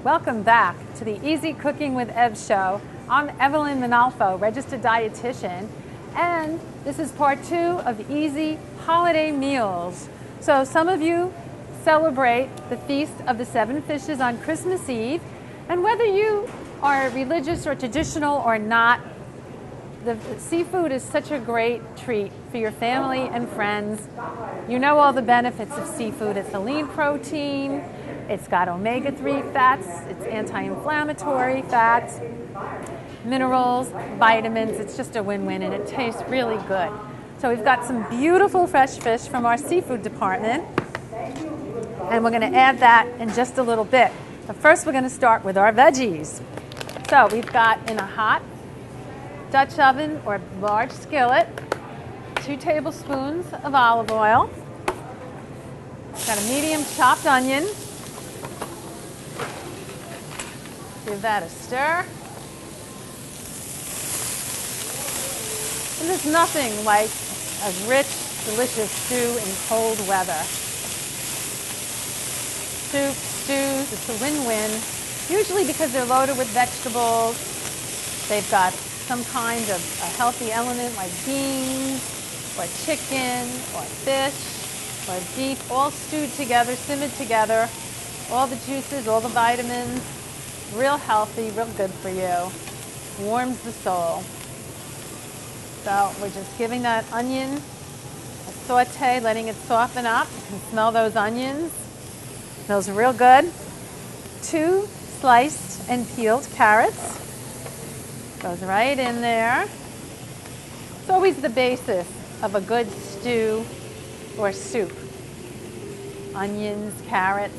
Welcome back to the Easy Cooking with Ev show. I'm Evelyn Minalfo, registered dietitian, and this is part 2 of Easy Holiday Meals. So some of you celebrate the Feast of the Seven Fishes on Christmas Eve, and whether you are religious or traditional or not, the seafood is such a great treat for your family and friends. You know all the benefits of seafood. It's a lean protein, it's got omega-3 fats, it's anti-inflammatory fats, minerals, vitamins. It's just a win-win, and it tastes really good. So we've got some beautiful fresh fish from our seafood department, and we're going to add that in just a little bit. But first we're going to start with our veggies. So we've got in a hot Dutch oven or large skillet, 2 tablespoons of olive oil. Got a medium chopped onion. Give that a stir. And there's nothing like a rich, delicious stew in cold weather. Soup, stews, it's a win-win. Usually because they're loaded with vegetables. They've got some kind of a healthy element like beans or chicken or fish or beef, all stewed together, simmered together. All the juices, all the vitamins, real healthy, real good for you. Warms the soul. So we're just giving that onion a saute, letting it soften up. You can smell those onions. Smells real good. 2 sliced and peeled carrots. Goes right in there. It's always the basis of a good stew or soup. Onions, carrots,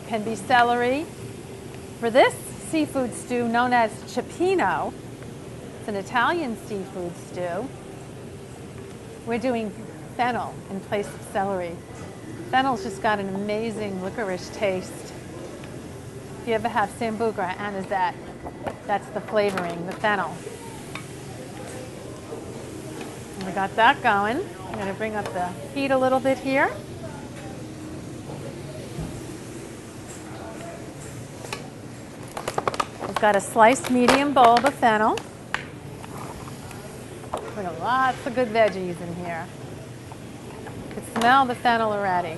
can be celery. For this seafood stew known as cioppino, it's an Italian seafood stew, we're doing fennel in place of celery. Fennel's just got an amazing licorice taste. If you ever have sambuca or anisette, that's the flavoring, the fennel. And we got that going. I'm going to bring up the heat a little bit here. We've got a sliced medium bulb of fennel. We got lots of good veggies in here. You can smell the fennel already.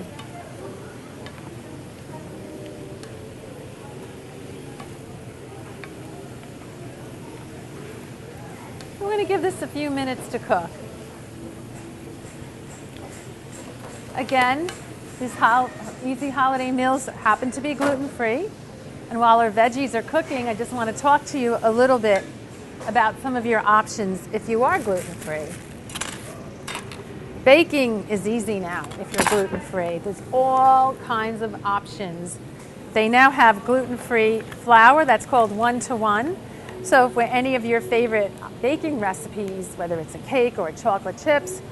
We're going to give this a few minutes to cook. Again, these easy holiday meals happen to be gluten-free. And while our veggies are cooking, I just want to talk to you a little bit about some of your options if you are gluten-free. Baking is easy now if you're gluten-free. There's all kinds of options. They now have gluten-free flour that's called 1-to-1. So for any of your favorite baking recipes, whether it's a cake or chocolate chips,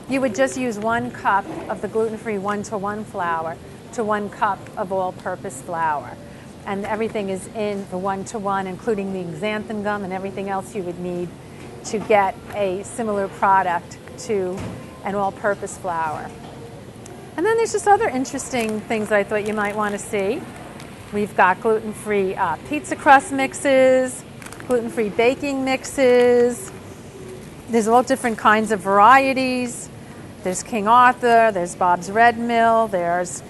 you would just use 1 cup of the gluten-free 1-to-1 flour to 1 cup of all-purpose flour. And everything is in the 1-to-1, including the xanthan gum and everything else you would need to get a similar product to an all-purpose flour. And then there's just other interesting things that I thought you might want to see. We've got gluten-free pizza crust mixes, gluten-free baking mixes. There's all different kinds of varieties. There's King Arthur, there's Bob's Red Mill, there's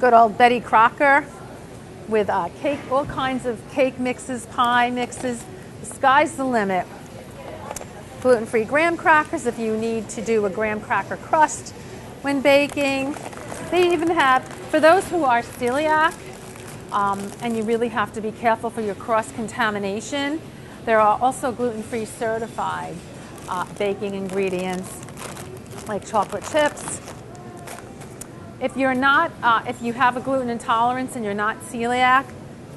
good old Betty Crocker with cake, all kinds of cake mixes, pie mixes. The sky's the limit. Gluten-free graham crackers if you need to do a graham cracker crust when baking. They even have, for those who are celiac, and you really have to be careful for your cross-contamination, there are also gluten-free certified baking ingredients like chocolate chips. If you're not, if you have a gluten intolerance and you're not celiac,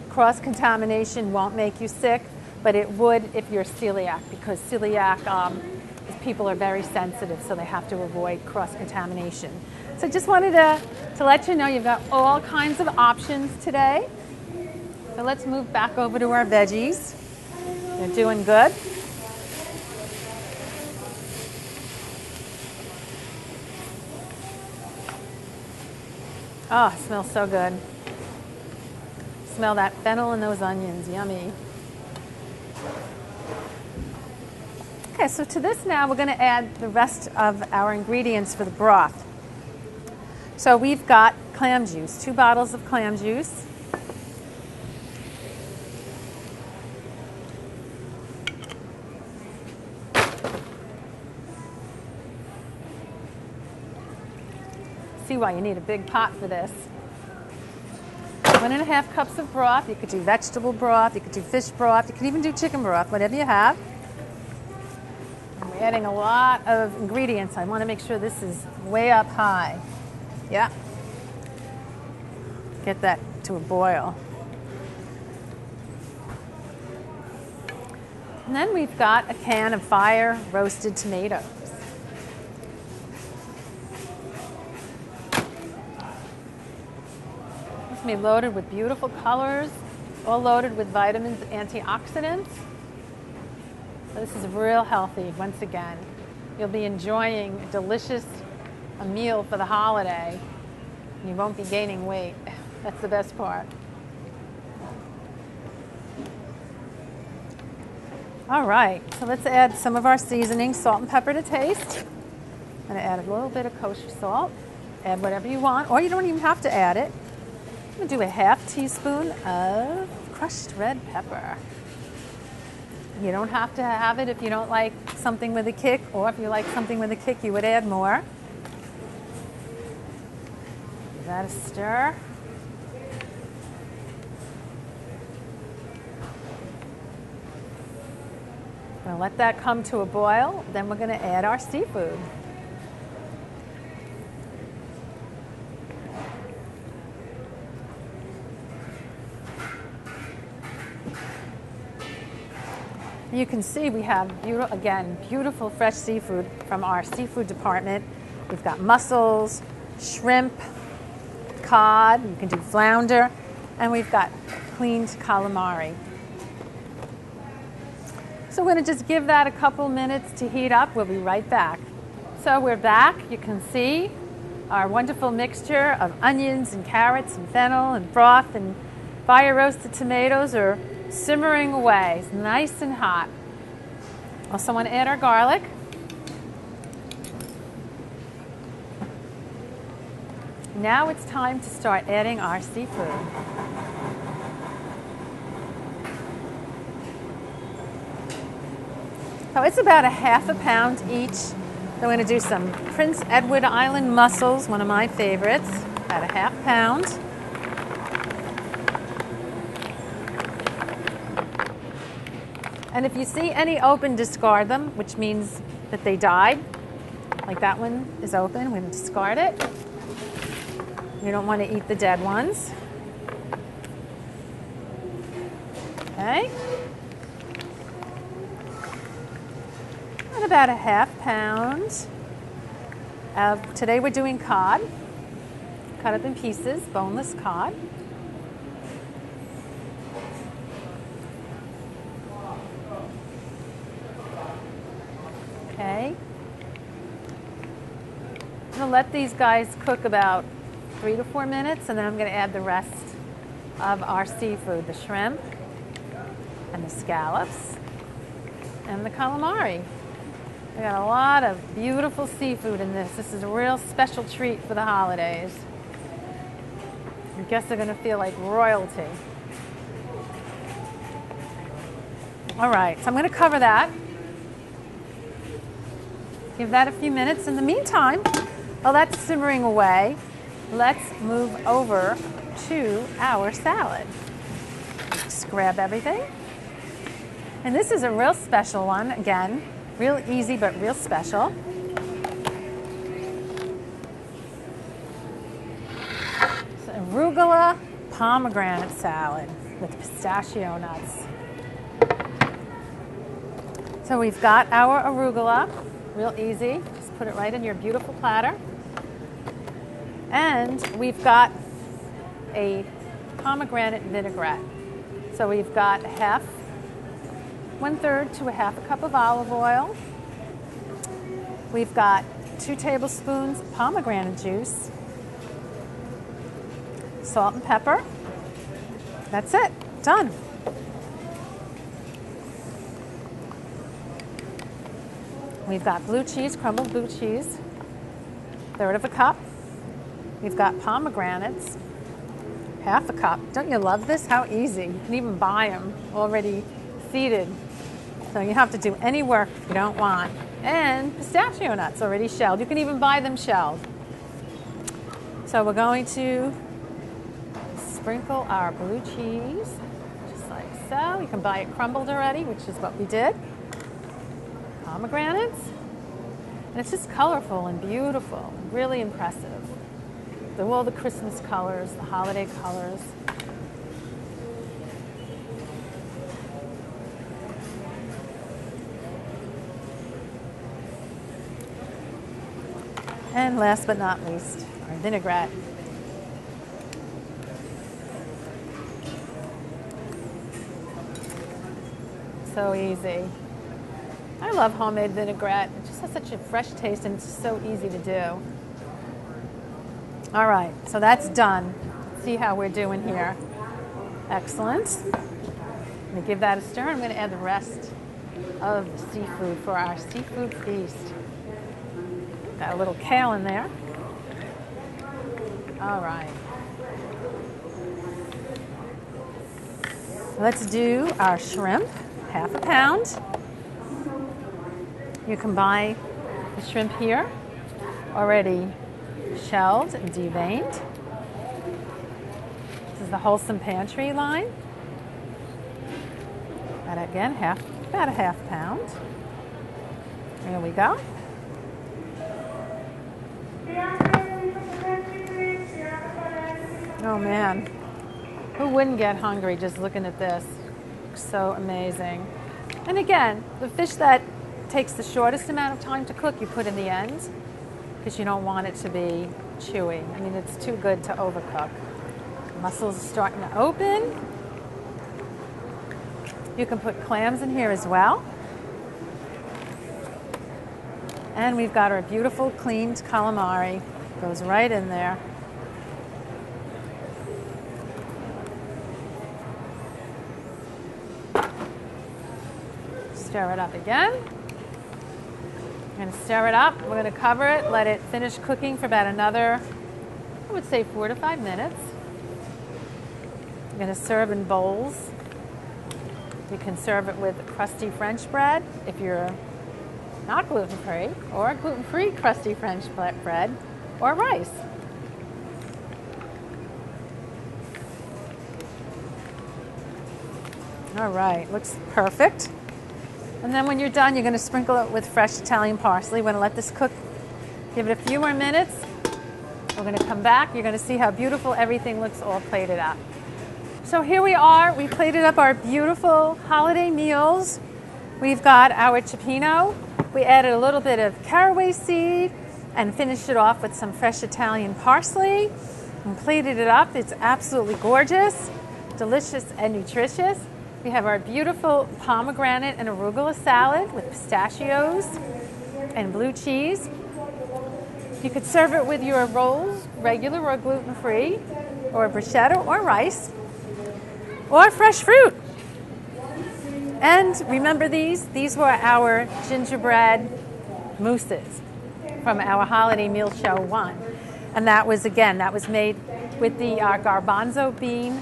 cross-contamination won't make you sick, but it would if you're celiac, because celiac people are very sensitive, so they have to avoid cross-contamination. So just wanted to let you know you've got all kinds of options today. So let's move back over to our veggies. They're doing good. Oh, it smells so good. Smell that fennel and those onions, yummy. Okay, so to this now we're going to add the rest of our ingredients for the broth. So we've got clam juice, 2 bottles of clam juice. See why you need a big pot for this. 1.5 cups of broth. You could do vegetable broth, you could do fish broth, you could even do chicken broth, whatever you have. And we're adding a lot of ingredients. I want to make sure this is way up high. Yeah. Get that to a boil. And then we've got a can of fire roasted tomatoes. It's going to be loaded with beautiful colors, all loaded with vitamins, antioxidants. So this is real healthy, once again. You'll be enjoying a delicious meal for the holiday. You won't be gaining weight. That's the best part. All right, so let's add some of our seasoning, salt and pepper to taste. I'm going to add a little bit of kosher salt. Add whatever you want, or you don't even have to add it. I'm going to do a 1/2 teaspoon of crushed red pepper. You don't have to have it if you don't like something with a kick, or if you like something with a kick, you would add more. Give that a stir. I'm going to let that come to a boil. Then we're going to add our seafood. You can see we have, beautiful fresh seafood from our seafood department. We've got mussels, shrimp, cod, you can do flounder, and we've got cleaned calamari. So we're going to just give that a couple minutes to heat up. We'll be right back. So we're back. You can see our wonderful mixture of onions and carrots and fennel and broth and fire roasted tomatoes are simmering away. It's nice and hot. Also want to add our garlic. Now it's time to start adding our seafood. So it's about a 1/2 pound each. So we're going to do some Prince Edward Island mussels, one of my favorites, about a 1/2 pound. And if you see any open, discard them, which means that they died. Like that one is open, we're going to discard it. You don't want to eat the dead ones. Okay. And about a 1/2 pound of, today we're doing cod. Cut up in pieces, boneless cod. Okay. I'm going to let these guys cook about 3 to 4 minutes, and then I'm going to add the rest of our seafood, the shrimp and the scallops and the calamari. We got a lot of beautiful seafood in this. This is a real special treat for the holidays. I guess they're going to feel like royalty. All right, so I'm going to cover that. Give that a few minutes. In the meantime, while that's simmering away, let's move over to our salad. Just grab everything. And this is a real special one, again, real easy but real special. It's arugula pomegranate salad with pistachio nuts. So we've got our arugula. Real easy, just put it right in your beautiful platter. And we've got a pomegranate vinaigrette. So we've got 1/3 to a 1/2 cup of olive oil. We've got 2 tablespoons of pomegranate juice, salt and pepper, That's it, done. We've got blue cheese, crumbled blue cheese, 1/3 of a cup. We've got pomegranates, 1/2 a cup. Don't you love this? How easy. You can even buy them already seeded. So you don't have to do any work you don't want. And pistachio nuts already shelled. You can even buy them shelled. So we're going to sprinkle our blue cheese, just like so. You can buy it crumbled already, which is what we did. Pomegranates. And it's just colorful and beautiful, really impressive. All the Christmas colors, the holiday colors. And last but not least, our vinaigrette. So easy. I love homemade vinaigrette. It just has such a fresh taste and it's so easy to do. All right, so that's done. See how we're doing here. Excellent. Let me give that a stir. I'm going to add the rest of the seafood for our seafood feast. Got a little kale in there. All right. Let's do our shrimp, 1/2 a pound. You can buy the shrimp here already shelled and deveined. This is the Wholesome Pantry line. And again, about a 1/2 pound. There we go. Oh man, who wouldn't get hungry just looking at this? So amazing. And again, the fish that takes the shortest amount of time to cook, you put in the end because you don't want it to be chewy. I mean, it's too good to overcook. Mussels are starting to open. You can put clams in here as well. And we've got our beautiful cleaned calamari. Goes right in there. Stir it up again. We're going to stir it up. We're going to cover it, let it finish cooking for about another, I would say 4 to 5 minutes. I'm going to serve in bowls. You can serve it with crusty French bread if you're not gluten-free, or gluten-free crusty French bread, or rice. All right, looks perfect. And then when you're done, you're going to sprinkle it with fresh Italian parsley. We're going to let this cook. Give it a few more minutes. We're going to come back. You're going to see how beautiful everything looks all plated up. So here we are. We plated up our beautiful holiday meals. We've got our cioppino. We added a little bit of caraway seed and finished it off with some fresh Italian parsley and plated it up. It's absolutely gorgeous, delicious, and nutritious. We have our beautiful pomegranate and arugula salad with pistachios and blue cheese. You could serve it with your rolls, regular or gluten-free, or bruschetta or rice, or fresh fruit. And remember these were our gingerbread mousses from our holiday meal show 1. And that was made with the garbanzo bean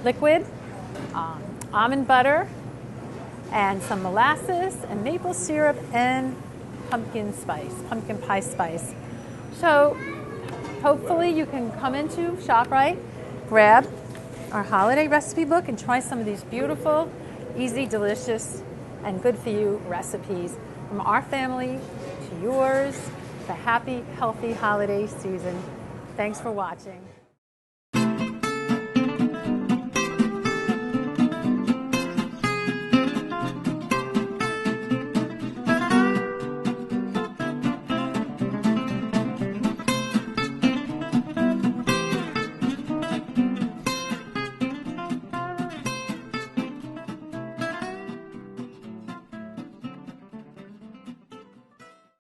liquid, almond butter, and some molasses and maple syrup and pumpkin pie spice. So hopefully you can come into ShopRite, grab our holiday recipe book and try some of these beautiful, easy, delicious, and good for you recipes from our family to yours. The happy, healthy holiday season. Thanks for watching.